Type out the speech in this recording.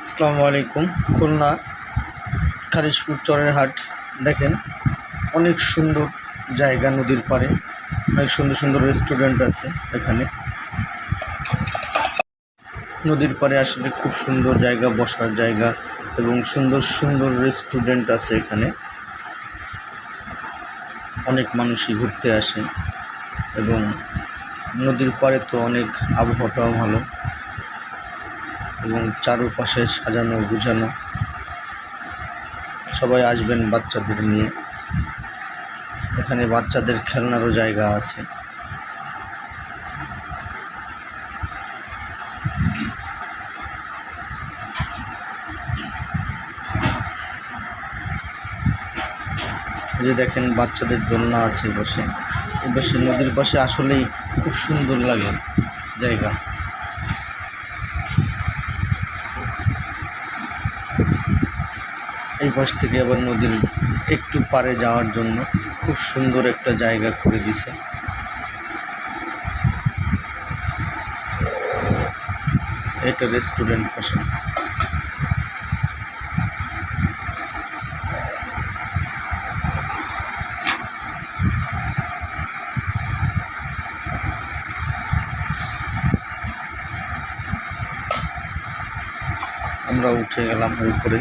আসসালামু আলাইকুম। খুলনা খালিশপুর চরের হাট দেখেন, অনেক সুন্দর জায়গা। নদীর পাড়ে অনেক সুন্দর সুন্দর রেস্টুরেন্ট আছে এখানে। নদীর পাড়ে আসলে খুব সুন্দর জায়গা, বসার জায়গা এবং সুন্দর সুন্দর রেস্টুরেন্ট আছে এখানে। অনেক মানুষই ঘুরতে আসে এবং নদীর পাড়ে তো অনেক আবহাওয়াটাও ভালো এবং চারপাশে সাজানো গুছানো। সবাই আসবেন বাচ্চাদের নিয়ে। এখানে বাচ্চাদের খেলনারও জায়গা আছে। এই যে দেখেন, বাচ্চাদের দোলনা আছে বসে। এই পাশে নদীর পাশে আসলেই খুব সুন্দর লাগে জায়গা। এই পাশ থেকে আবার নদীর একটু পারে যাওয়ার জন্য খুব সুন্দর একটা জায়গা করে দিছে। এটা রেস্টুরেন্ট পাশে। আমরা উঠে গেলাম উপরে।